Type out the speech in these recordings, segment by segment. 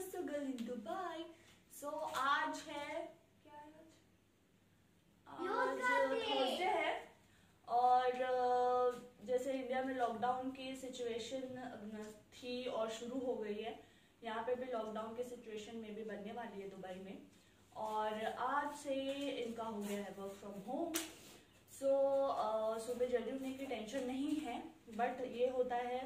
Hustle girl in Dubai. So आज है क्या है, आज थर्सडे है और जैसे इंडिया में लॉकडाउन की सिचुएशन थी और शुरू हो गई है, यहाँ पे भी लॉकडाउन की सिचुएशन में भी बनने वाली है दुबई में। और आज से इनका हो गया है वर्क फ्रॉम होम। सो सुबह जल्दी उठने की टेंशन नहीं है, बट ये होता है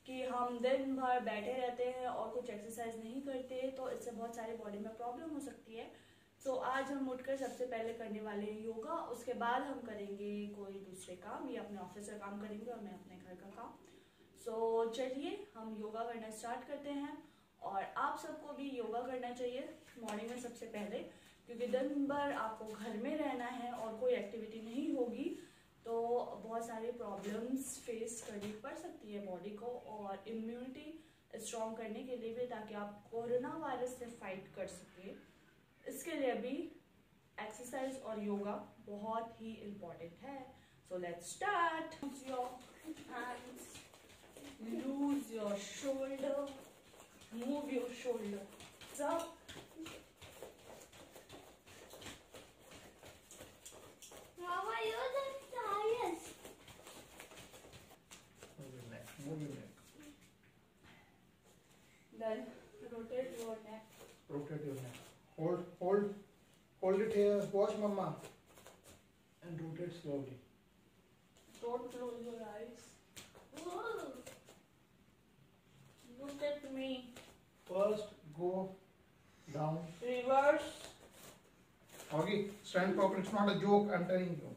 कि हम दिन भर बैठे रहते हैं और कुछ एक्सरसाइज नहीं करते, तो इससे बहुत सारी बॉडी में प्रॉब्लम हो सकती है। तो आज हम उठकर सबसे पहले करने वाले हैं योगा, उसके बाद हम करेंगे कोई दूसरे काम, या अपने ऑफिस का काम करेंगे और मैं अपने घर का काम। सो चलिए हम योगा करना स्टार्ट करते हैं। और आप सबको भी योगा करना चाहिए मॉर्निंग में सबसे पहले, क्योंकि दिन भर आपको घर में रहना है और कोई एक्टिविटी नहीं होगी तो बहुत सारी प्रॉब्लम्स फेस करनी पड़ सकती है बॉडी को, और इम्यूनिटी स्ट्रॉन्ग करने के लिए भी, ताकि आप कोरोना वायरस से फाइट कर सके। इसके लिए भी एक्सरसाइज और योगा बहुत ही इम्पोर्टेंट है। So let's start. Use your hands, lose your shoulder, move your shoulder up. Mama, you're the highest. Move your neck. Move your neck. Then rotate your neck. Rotate your neck. Hold it here. Watch, Mama. And rotate slowly. Don't close your eyes. Whoa. Look at me. First, go down. Reverse. Augie, stand properly. It's not a joke. I'm telling you.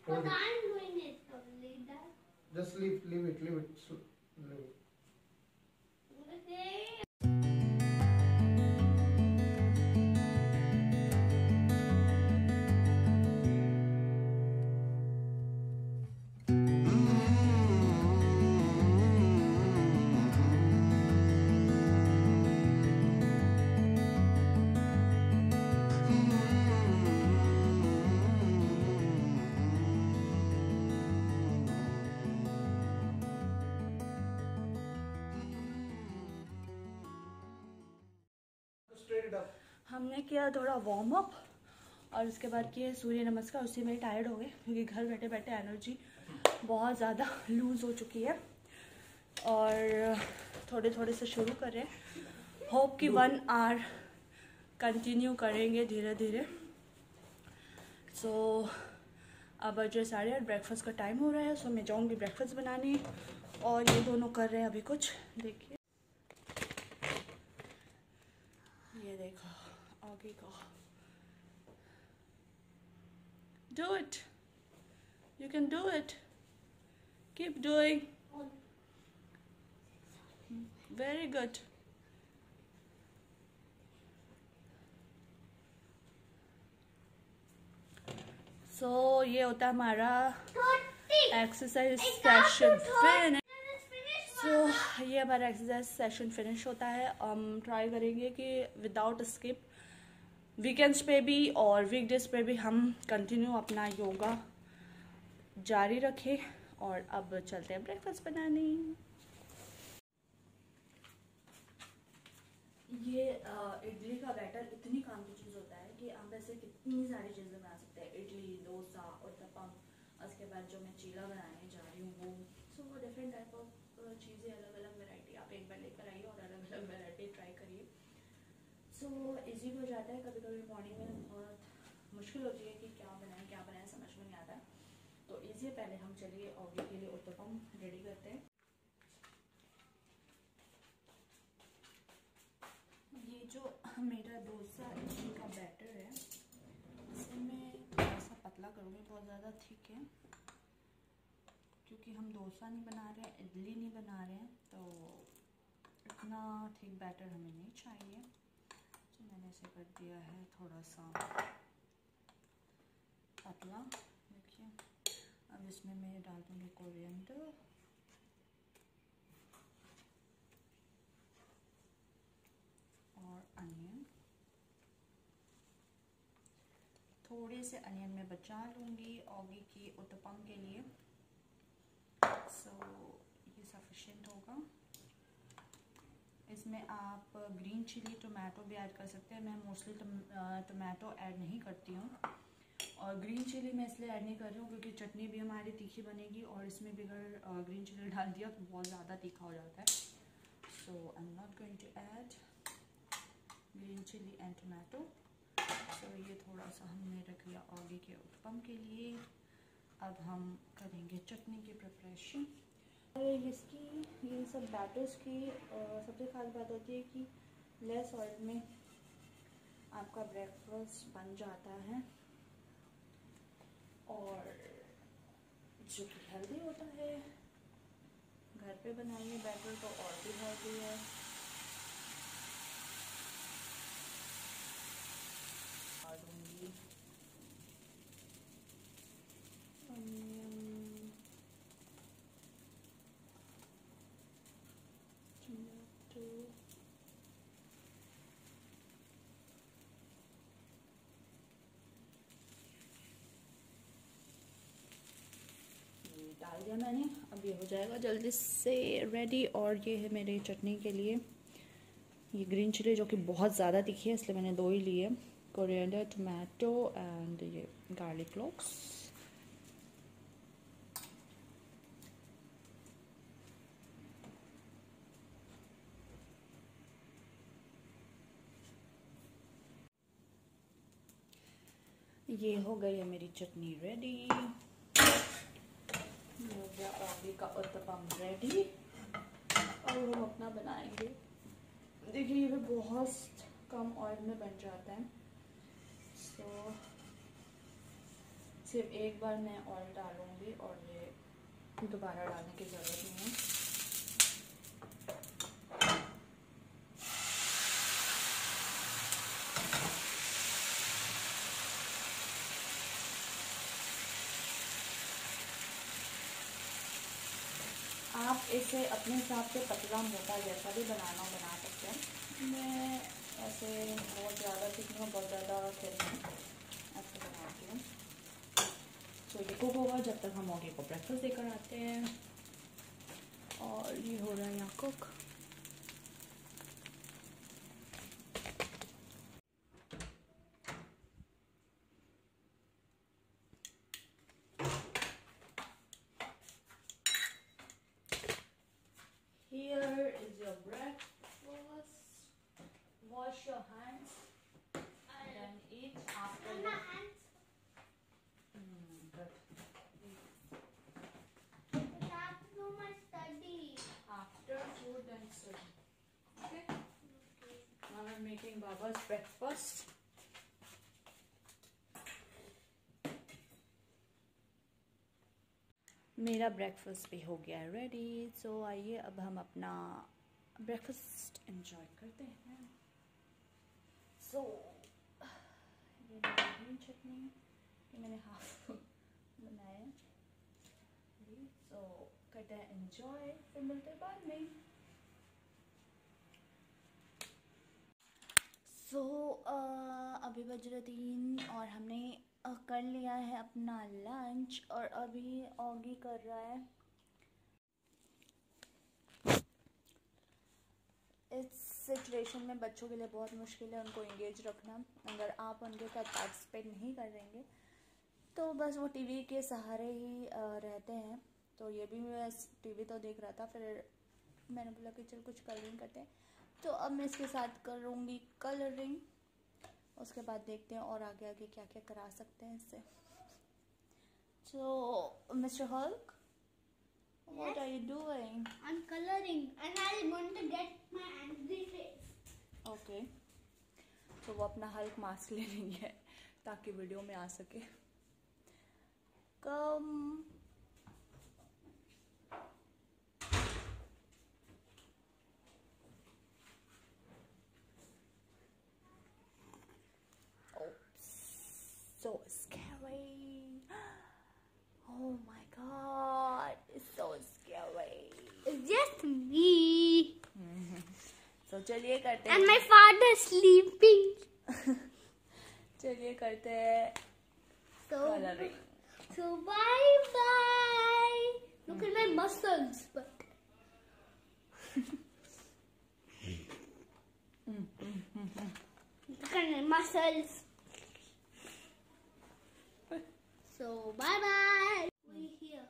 But I'm doing it only that. Just leave it. Leave it. Leave it. Okay. Straight it up. हमने किया थोड़ा warm up और उसके बाद किए सूर्य नमस्कार। उससे मेरे टायर्ड हो गए क्योंकि घर बैठे बैठे एनर्जी बहुत ज़्यादा लूज़ हो चुकी है, और थोड़े थोड़े से शुरू कर रहे हैं। होप कि 1 आवर कंटिन्यू करेंगे धीरे धीरे। सो अब बजे 8:30, ब्रेकफास्ट का टाइम हो रहा है। सो मैं जाऊँगी ब्रेकफास्ट बनाने, और ये दोनों कर रहे हैं अभी कुछ। देखिए, ये देखो आगे का। Do it. You can do it. Keep doing. Very good. So ये होता है हमारा एक्सरसाइज सेशन फिनिश। सो ये हमारा एक्सरसाइज सेशन फिनिश होता है। हम ट्राई करेंगे कि विदाउट स्किप वीकेंड्स पे भी और वीकडेज पे भी हम कंटिन्यू अपना योगा जारी रखें। और अब चलते हैं ब्रेकफास्ट बनाने। ये इडली का बैटर इतनी काम की चीज़ होता है कि आप ऐसे कितनी सारी चीज़ें बना सकते हैं। इडली, डोसा, उत्तपम, उसके बाद जो मैं चीला बनाने जा रही हूँ वो। सो वो डिफरेंट टाइप ऑफ चीज़ें, अलग अलग वैरायटी आप एक बार लेकर आइए और अलग अलग वैरायटी ट्राई करिए। सो इजी हो जाता है। कभी कभी मॉर्निंग में बहुत मुश्किल होती है कि क्या बनाएं समझ में नहीं आता है, तो इजी है। पहले हम चलिए ऑगी के लिए उत्तपम रेडी करते हैं। ये जो मेरा डोसा इडली का बैटर है, इसे मैं थोड़ा सा पतला करूँगी, बहुत ज़्यादा थिक है, क्योंकि हम डोसा नहीं बना रहे हैं, इडली नहीं बना रहे हैं, तो इतना थिक बैटर हमें नहीं चाहिए। तो मैंने इसे कर दिया है थोड़ा सा पतला। देखिए, अब इसमें मैं डाल दूँगी कोरिएंडर, और अनियन। थोड़े से अनियन में बचा लूँगी ऑगी की उत्तपम के लिए। सो ये सफिशिएंट होगा। इसमें आप ग्रीन चिली टोमेटो भी ऐड कर सकते हैं। मैं मोस्टली टोमेटो ऐड नहीं करती हूँ, और ग्रीन चिली मैं इसलिए ऐड नहीं कर रही हूँ क्योंकि चटनी भी हमारी तीखी बनेगी, और इसमें भी अगर ग्रीन चिली डाल दिया तो बहुत ज़्यादा तीखा हो जाता है। So I am not going to add green chilli and tomato. So ये थोड़ा सा हमने रख लिया ऑगी के उत्पम के लिए। अब हम करेंगे चटनी की प्रिपरेशन। और इसकी ये सब बैटर्स की सबसे खास बात होती है कि लेस ऑयल में आपका ब्रेकफास्ट बन जाता है, और जो कि हेल्दी होता है। घर पे बनाइए बैटर तो और भी हेल्दी है। दूंगी अनियन, टमाटो, डाल दिया मैंने। अब ये हो जाएगा जल्दी से रेडी। और ये है मेरी चटनी के लिए ये ग्रीन चिली, जो कि बहुत ज़्यादा तीखी है इसलिए मैंने 2 ही लिए। कोरिएंडर, टोमेटो एंड ये गार्लिक क्लोव्स। ये हो गई है मेरी चटनी रेडी। हो गया ऑगी का उत्तपम रेडी। और हम अपना बनाएंगे। देखिए ये भी बहुत कम ऑयल में बन जाता है। तो सिर्फ एक बार मैं ऑयल डालूंगी और ये दोबारा डालने की ज़रूरत नहीं है। आप इसे अपने हिसाब से पतला मोटा जैसा भी बना सकते हैं। मैं ऐसे बहुत ज़्यादा थिक नहीं, बहुत ज़्यादा थिन नहीं, ऐसे बनाती हूँ। तो ये कुक होगा जब तक हम ऑगी को ब्रेकफास्ट देकर आते हैं। और ये हो रहा है यहाँ cook. Here is your breakfast. Wash your hands and then eat after My your hands. good. I have to do my study. After food and study. Okay? Now I'm making Baba's breakfast. मेरा breakfast भी हो गया है ready. सो आइए अब हम अपना breakfast enjoy करते हैं। सो ये ग्रीन चटनी ये मैंने हाफ बनाया है। सो करते हैं एंजॉय, फिर मिलते हैं बाद में। सो अभी बज रहे 3 और हमने कर लिया है अपना लंच, और अभी ऑगी कर रहा है। इस सिचुएशन में बच्चों के लिए बहुत मुश्किल है उनको एंगेज रखना। अगर आप उनके साथ पार्टिसिपेट नहीं कर देंगे तो बस वो टीवी के सहारे ही रहते हैं। तो ये भी मैं टीवी तो देख रहा था, फिर मैंने बोला कि चल कुछ कलरिंग करते हैं। तो अब मैं इसके साथ करूँगी कलरिंग, उसके बाद देखते हैं और आगे आगे क्या क्या करा सकते हैं इससे। So, Mr. Hulk, what are you doing? I'm coloring and I want to get my angry face. Okay. तो वो अपना हल्क मास्क ले रही है ताकि वीडियो में आ सके। कम so scary. Oh my god, it's so scary. It's just me. So चलिए करते And हैं। my father sleeping. चलिए करते हैं So, colouring. so bye bye. Look at my muscles. But muscles. So bye bye. We here.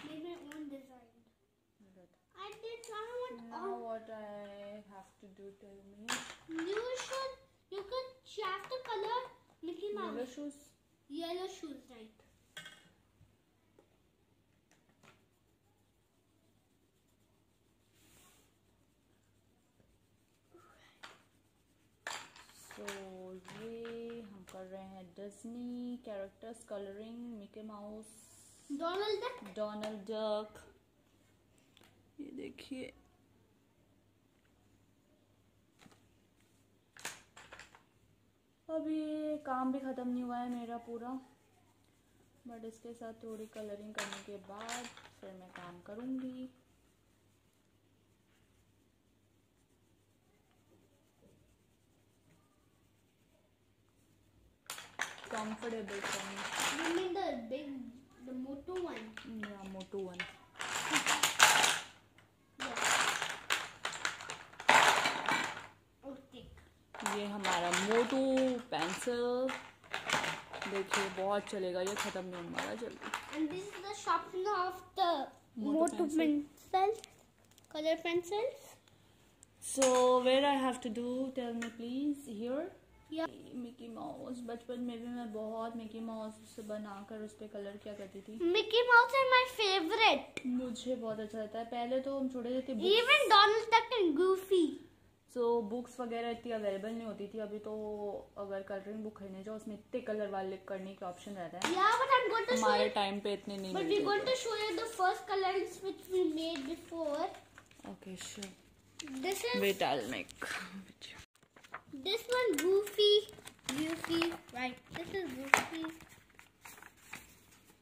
Make my own design. I did. I want Now all. what I have to do, tell me. You could have to color Mickey Mouse. Yellow shoes. Yellow shoes, right? So ये हम कर रहे हैं Disney characters colouring, Mickey mouse, Donald Duck. Donald duck. ये देखिए अभी काम भी ख़त्म नहीं हुआ है मेरा पूरा, बट इसके साथ थोड़ी कलरिंग करने के बाद फिर मैं काम करूँगी। Comfortable for me. You mean the Moto one? Yeah, Moto one. Yes. Okay. ये हमारा मोटू पेंसिल, देखिए बहुत चलेगा, ये खत्म नहीं होने वाला जल्दी। And this is the sharpener of the Moto Moto pencil, color pencils. So where I have to do, tell me please. Here. Yeah. Mickey mouse, बचपन में भी मैं बहुत मिकी माउस बनाकर उस पर कलर किया करती थी। Mickey Mouse is my favorite. मुझे बहुत अच्छा लगता है। पहले तो हम छोटे थे, Even Donald Duck and Goofy. Books वगैरह इतनी अवेलेबल नहीं होती थी। अभी तो अगर कलरिंग बुक खरीदने जाओ उसमें इतने कलर वाले करने का ऑप्शन रहता है। Yeah, but I'm going to show हमारे you. टाइम पे इतने नहीं But मिलते we're going थे। to show you the first colors which we made before. Okay, sure. This is Wait, I'll make video. this one Goofy, right? This is Goofy,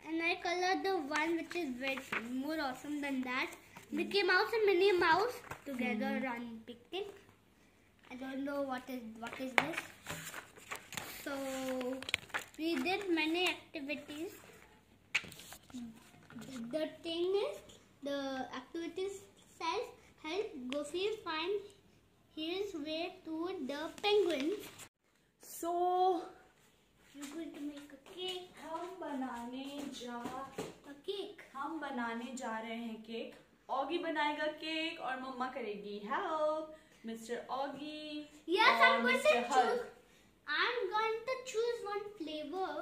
and I colored the one which is very more awesome than that. Mickey Mouse and Minnie Mouse together run picking. I don't know what is this. So we did many activities. The thing is, the activities says help Goofy find his way to the penguin. So We're going to make a cake. हम बनाने जा रहे हैं cake. Oggy बनाएगा cake और मम्मा करेगी help. Mister Oggy Yes, और I'm going to mister choose. Hulk. I'm going to choose one flavor.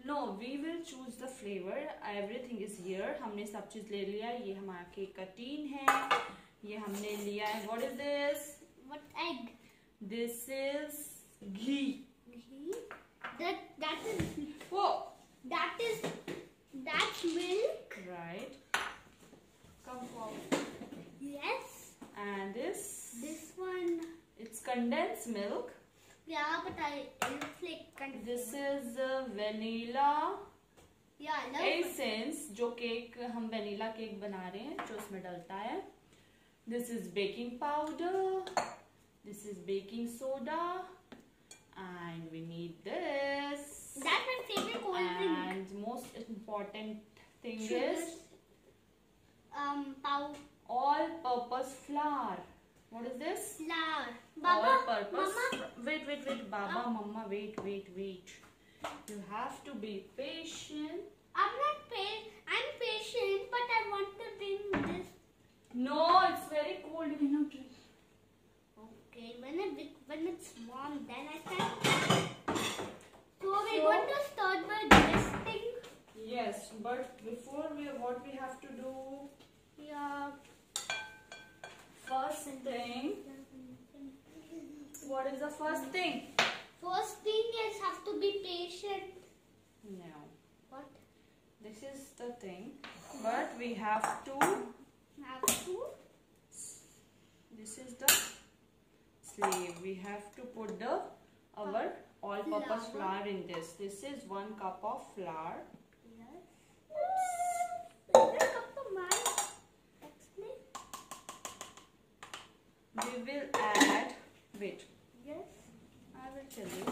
No, we will choose the flavor. Everything is here. हमने सब चीज ले लिया। ये हमारा केक का टीन है। ये हमने लिया है। What is this? What egg? This is ghee. Ghee. That is Whoa. that's milk. Right. Come forward. Yes. And this One. it's condensed milk. Yeah, but it looks like This is vanilla Yeah, I love essence, जो cake हम vanilla cake बना रहे हैं जो उसमें डलता है। This is baking powder. This is baking soda. And we need this. That's my favorite cold drink. And most important thing Sugar. is all-purpose flour. What is this? Flour. Baba, All-purpose. Mama. Wait. Baba, Mama, wait. You have to be patient. I'm patient, but I want to drink this. No, it's very cold. You cannot drink. Okay, when it's warm, then I can. So we're going to start by this thing. Yes, but before what we have to do? Yeah. First thing. What is the first thing? First thing is have to be patient. No. What? This is the thing. But we have to. Have to. This is the sleeve. We have to put our all-purpose flour in this. This is 1 cup of flour. Yes. Favorite cup of mine. Explain. We will add. Wait. Yes. I will tell you.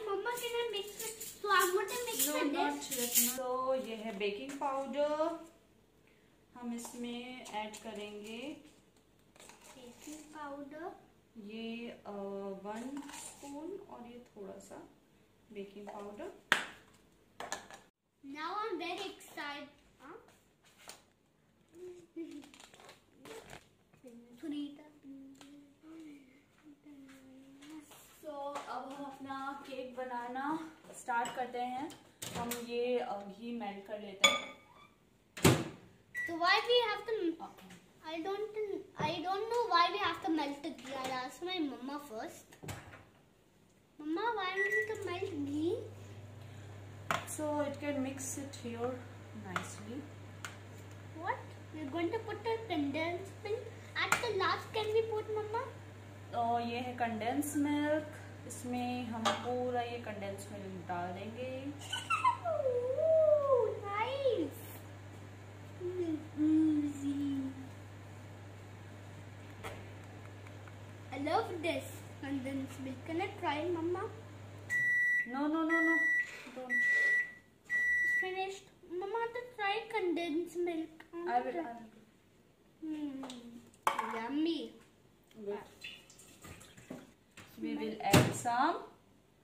Mama, can I mix it? So I'm going to mix No, with not this. yet. So ये है baking powder, हम इसमें add करेंगे Yes. Baking powder, ये 1 spoon और ये थोड़ा सा baking powder. Now I'm very excited. So अब हम अपना केक बनाना स्टार्ट करते हैं. हम ये घी मेल्ट कर लेते हैं. So why we have to? I don't know why we have to melt the ghee. I'll ask my mama first. Mama, why do we have to melt ghee? So it can mix it here nicely. What? We're going to put a condensed milk. At the last, can we put, mama? तो ये है condense milk. इसमें हम पूरा ये condense milk डाल देंगे. Ooh, nice. I love this condensed milk. Can I try, mama? No. Don't. It's finished. Mama, I have to try condensed milk. I will. Yummy. Wait. We will add some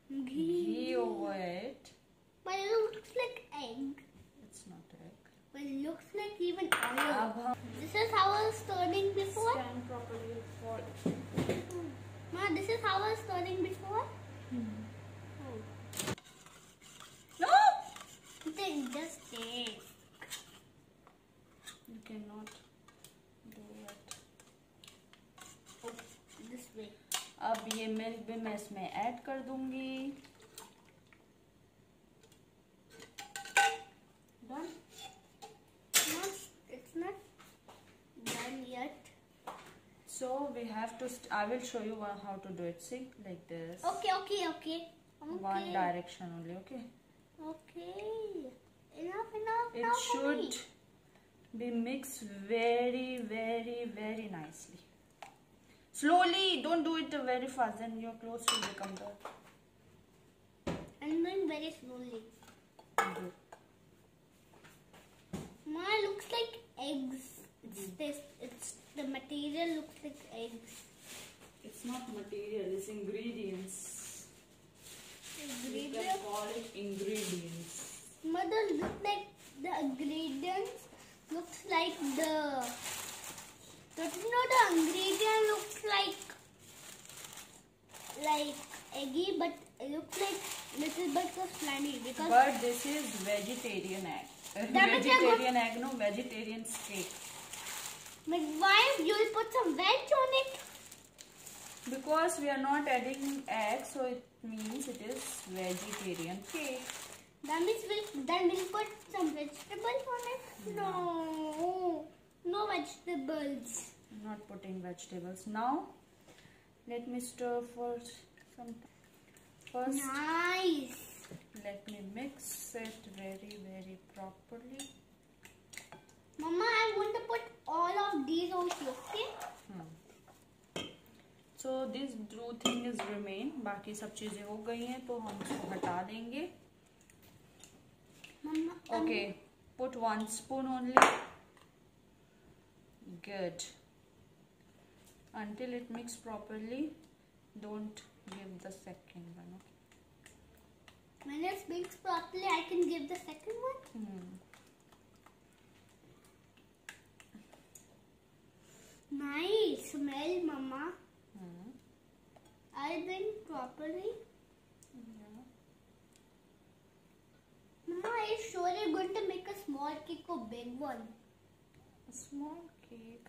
Ghee. ghee over it. But it looks like egg. It's not egg. But it looks like even oil. अब हम This is how I was stirring before. stand properly for. Ma, this is how I was stirring before. Oh. No. Then just taste. You cannot do it. Oh, this way. अब ये milk भी मैं इसमें add कर दूंगी. Done. No, it's not done yet. So we have to. I will show you how to do it. See, like this. Okay. One direction only. Okay. Okay. Enough. It now for me. should be mixed very nicely. Slowly, don't do it very fast, then your clothes will become dirty. I'm doing very slowly. Good. Ma, looks like eggs. It's the material looks like eggs. It's not material, it's ingredients. You can Ingredients. call it ingredients. Mother, look like the ingredients looks like the. Don't you know the ingredient looks like eggy, but it looks like little bit of slimy because. But this is vegetarian egg. That means Vegetarian egg, no, vegetarian steak. But why you'll put some veg on it? Because we are not adding egg, so it means it is vegetarian cake. That means we'll put some vegetables on it. No vegetables. I'm not putting vegetables now. Let me stir for some time. First, Nice. let me mix it very properly. Mama, I want to put all of these also, okay? So this two things remain. बाकी सब चीजें हो गई हैं तो हम इसको हटा देंगे. Mama, Okay, put 1 spoon only. Good. Until it mix properly, don't give the second one. Okay? when it mixed properly, I can give the second one. Nice smell, Mama. I think properly. Mama, are you sure you're going to make a small cake or big one? A small cake.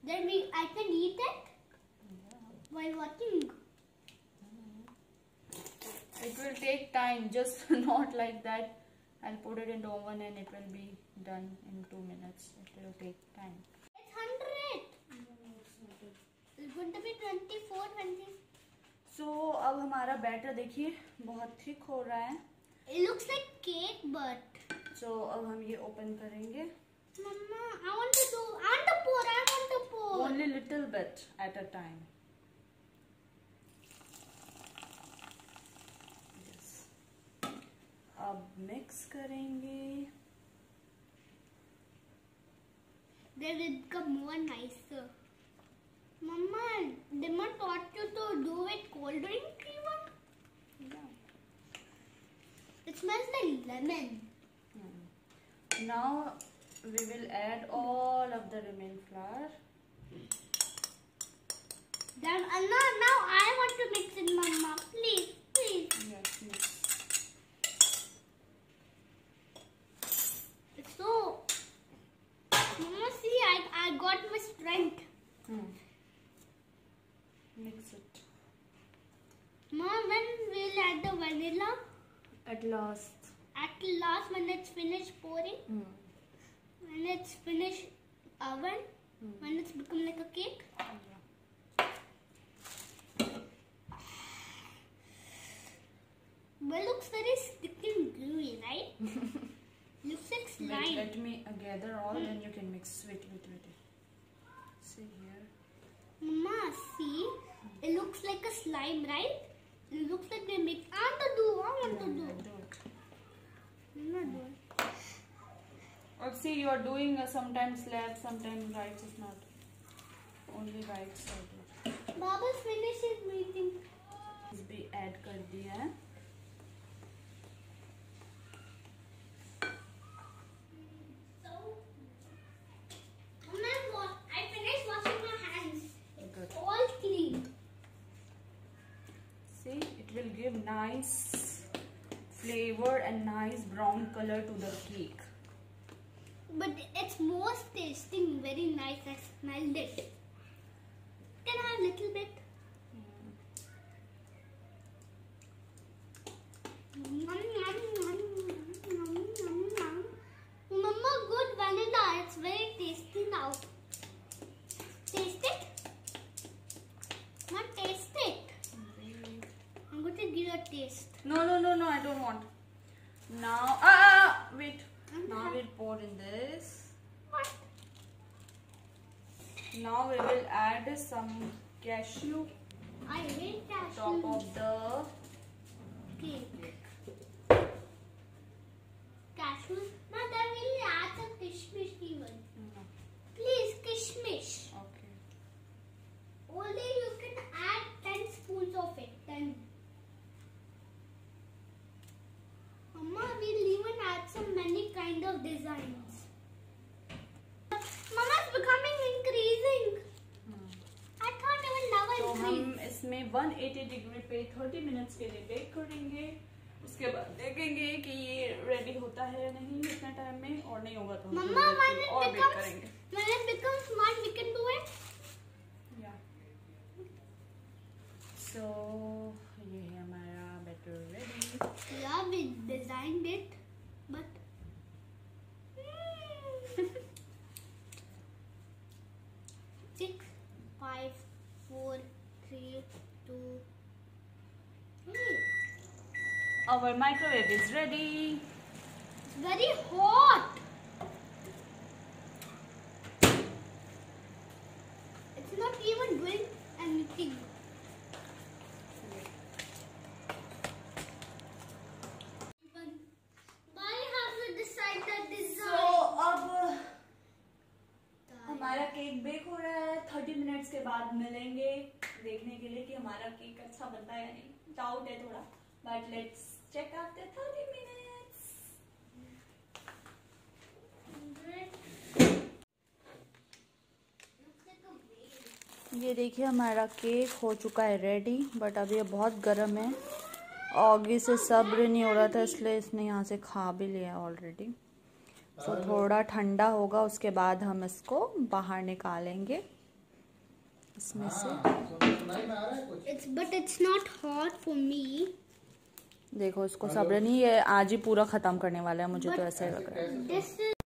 Then I can eat it while watching. It will take time, just not like that. I'll put it in the oven and it will be done in 2 minutes. It will take time. It's 100. It's going to be 24, 20. So अब हमारा batter देखिए बहुत thick हो रहा है. It looks like cake, but. So अब हम ये ओपन करेंगे. Mama, I want to pour. Only little bit at a time. Yes. अब मिक्स करेंगे. Then it become more nicer. drinky one. It smells like lemon. Now we will add all of the remaining flour. Then now I want to mix it, Mama. Please, please. Yes, mix. It's so. Mama, see, I got my strength. Mix it. Mom, when we'll add the vanilla? At last. At last, when it's finished pouring, when it's finished oven, when it's become like a cake. Well, looks very sticky and gluey, right? Looks like slime. Wait, let me gather all, then you can mix. Wait. See here. Mama, see, it looks like a slime, right? It looks like they make. I want to do. Do it. I'm not doing. Or see, you are doing sometimes left, sometimes right. It's not only right side. Baba's finishes meeting. इस भी add कर दिया है. I finished washing my hands. Good. All clean. See, it will give nice flavor and nice brown color to the cake. But it's most tasting very nice. I smelled it. Can I have a little bit? Mama, good vanilla. It's very tasty now. Taste it? Not taste it. I'm going to give you a taste. No, I don't want. Now, wait. Now we'll pour in this. What? Now we will add some cashew I hate cashews. top of the Cake. Cashews? No, then we'll add some kishmish even. Please, kishmish. Okay. Only you can add 10 spoons of it. 10. Mama, we'll even add some many kind of designs. Mama, it's becoming increasing. I thought it will never तो हम increase. इसमें 180 degree पे 30 minutes के लिए bake करेंगे. उसके बाद देखेंगे कि ये रेडी होता है या नहीं इतने टाइम में, और नहीं होगा तो हम Mama, थोड़ी देर और बेक करेंगे. when it becomes smart, we can do it. Yeah. So ये है हमारा batter ready. Yeah, we designed it, but 6, 5, 4, 3, 2. Our microwave is ready. It's very hot. It's not even doing anything. Why have you decided this? So अब हमारा cake bake हो रहा है. 30 minutes के बाद मिलेंगे देखने के लिए कि हमारा केक अच्छा बनता है या नहीं. डाउट है थोड़ा, but let's check after 30 minutes. ये देखिए हमारा केक हो चुका है रेडी, बट अब ये बहुत गर्म है. ऑगी से सब्र नहीं हो रहा था, इसलिए इसने यहाँ से खा भी लिया ऑलरेडी. तो थोड़ा ठंडा होगा, उसके बाद हम इसको बाहर निकालेंगे इसमें से. But it's not hot for me. देखो इसको सब्र नहीं, ये आज ही पूरा खत्म करने वाला है, मुझे तो ऐसा ही लग रहा है. This is